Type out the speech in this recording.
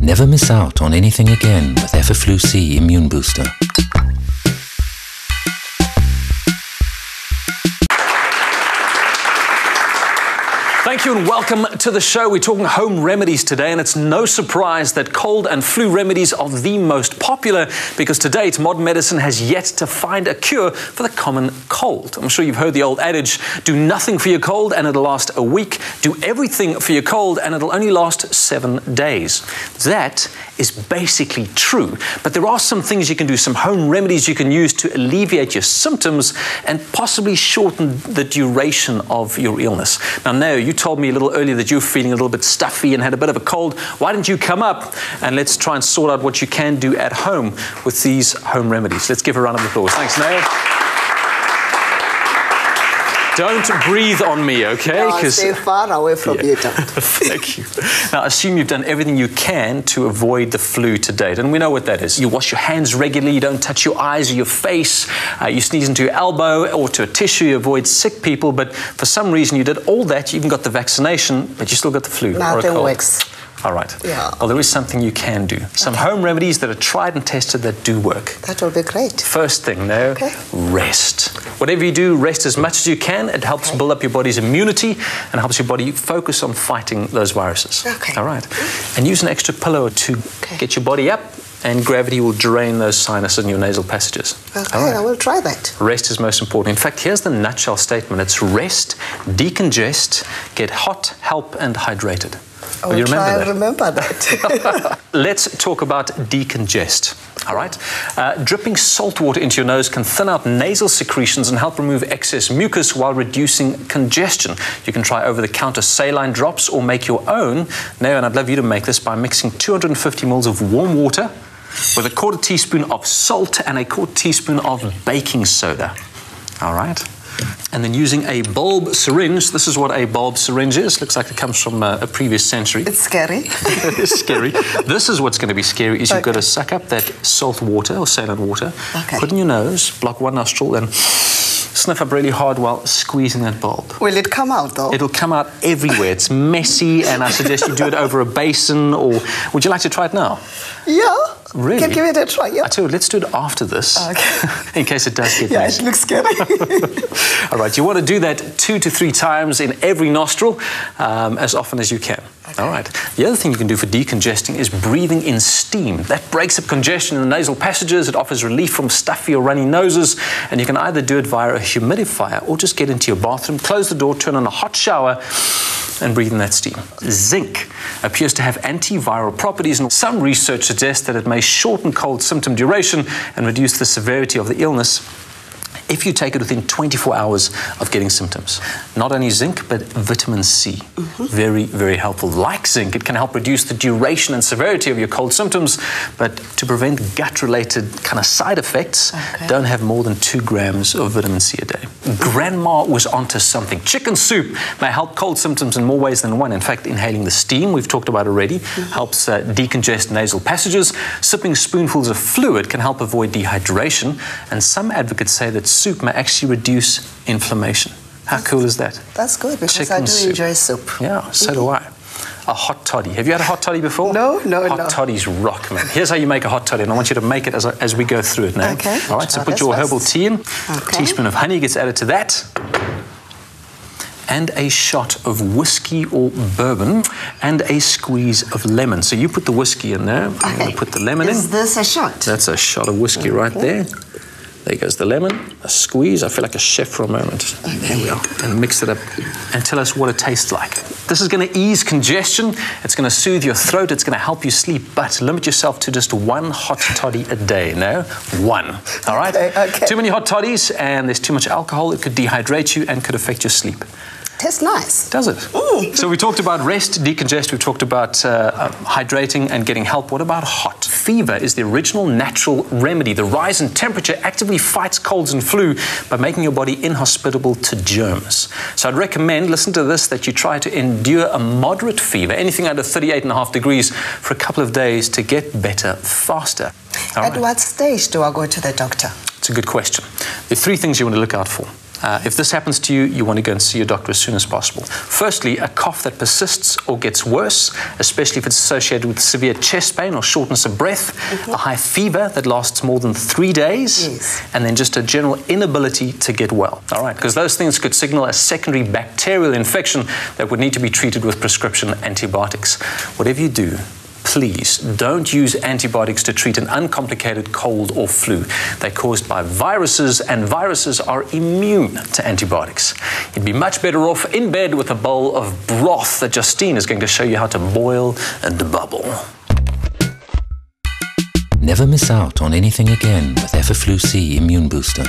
Never miss out on anything again with Efferflu-C Immune Booster. Thank you and welcome to the show. We're talking home remedies today, and it's no surprise that cold and flu remedies are the most popular because to date, modern medicine has yet to find a cure for the common cold. I'm sure you've heard the old adage, do nothing for your cold and it'll last a week. Do everything for your cold and it'll only last 7 days. That is basically true, but there are some things you can do, some home remedies you can use to alleviate your symptoms and possibly shorten the duration of your illness. Now, Nao, you told me a little earlier that you were feeling a little bit stuffy and had a bit of a cold. Why don't you come up and let's try and sort out what you can do at home with these home remedies. Let's give a round of applause. Thanks, Nao. Don't breathe on me, okay? No, stay far away from you, Doctor. Thank you. Now, assume you've done everything you can to avoid the flu to date, and we know what that is. You wash your hands regularly, you don't touch your eyes or your face, you sneeze into your elbow or to a tissue, you avoid sick people, but for some reason you did all that, you even got the vaccination, but you still got the flu. Nothing works. All right. Yeah. Well, there is something you can do. Some home remedies that are tried and tested that do work. That will be great. First thing, Nao, rest. Whatever you do, rest as much as you can. It helps build up your body's immunity and helps your body focus on fighting those viruses. Okay. All right. And use an extra pillow to get your body up, and gravity will drain those sinuses in your nasal passages. Okay, I will try that. Rest is most important. In fact, here's the nutshell statement. It's rest, decongest, get hot, help, and hydrated. I will try and remember that. Let's talk about decongest. All right. Dripping salt water into your nose can thin out nasal secretions and help remove excess mucus while reducing congestion. You can try over-the-counter saline drops or make your own. Now, and I'd love you to make this by mixing 250 ml of warm water with a 1/4 teaspoon of salt and a 1/4 teaspoon of baking soda. All right. And then using a bulb syringe. This is what a bulb syringe is. Looks like it comes from a previous century. It's scary. It's scary. This is what's going to be scary, is you've got to suck up that salt water or saline water, put in your nose, block one nostril, and sniff up really hard while squeezing that bulb. Will it come out, though? It'll come out everywhere. It's messy, and I suggest you do it over a basin, or would you like to try it now? Yeah. Really? Can give it a try, yeah. I tell you, let's do it after this, in case it does get messy. Yeah, it looks scary. All right, you want to do that 2 to 3 times in every nostril, as often as you can. All right. The other thing you can do for decongesting is breathing in steam. That breaks up congestion in the nasal passages. It offers relief from stuffy or runny noses, and you can either do it via a humidifier or just get into your bathroom, close the door, turn on a hot shower, and breathe in that steam. Zinc appears to have antiviral properties, and some research suggests that it may shorten cold symptom duration and reduce the severity of the illness if you take it within 24 hours of getting symptoms. Not only zinc, but vitamin C. Very, very helpful. Like zinc, it can help reduce the duration and severity of your cold symptoms, but to prevent gut-related kind of side effects, don't have more than 2 grams of vitamin C a day. Grandma was onto something. Chicken soup may help cold symptoms in more ways than one. In fact, inhaling the steam, we've talked about already, helps decongest nasal passages. Sipping spoonfuls of fluid can help avoid dehydration, and some advocates say that soup may actually reduce inflammation. How cool is that? That's good, because I do enjoy soup. Yeah, so do I. A hot toddy. Have you had a hot toddy before? No. Hot toddies rock, man. Here's how you make a hot toddy, and I want you to make it as we go through it now. Okay. All right, so put your herbal tea in. A teaspoon of honey gets added to that. And a shot of whiskey or bourbon, and a squeeze of lemon. So you put the whiskey in there. I'm going to put the lemon in. Is this a shot? That's a shot of whiskey right there. There goes the lemon, a squeeze. I feel like a chef for a moment. There we are. And mix it up and tell us what it tastes like. This is going to ease congestion. It's going to soothe your throat. It's going to help you sleep. But limit yourself to just 1 hot toddy a day. No? 1. All right? Okay. Too many hot toddies and there's too much alcohol. It could dehydrate you and could affect your sleep. Tastes nice. Does it? So we talked about rest, decongest, we've talked about hydrating and getting help. What about hot? Fever is the original natural remedy. The rise in temperature actively fights colds and flu by making your body inhospitable to germs. So I'd recommend, listen to this, that you try to endure a moderate fever, anything under 38.5 degrees, for a couple of days to get better faster. At what stage do I go to the doctor? It's a good question. There are 3 things you want to look out for. If this happens to you, you want to go and see your doctor as soon as possible. Firstly, a cough that persists or gets worse, especially if it's associated with severe chest pain or shortness of breath, a high fever that lasts more than 3 days, and then just a general inability to get well. All right, because those things could signal a secondary bacterial infection that would need to be treated with prescription antibiotics. Whatever you do, please don't use antibiotics to treat an uncomplicated cold or flu. They're caused by viruses, and viruses are immune to antibiotics. You'd be much better off in bed with a bowl of broth that Justine is going to show you how to boil and bubble. Never miss out on anything again with Everflu C Immune Booster.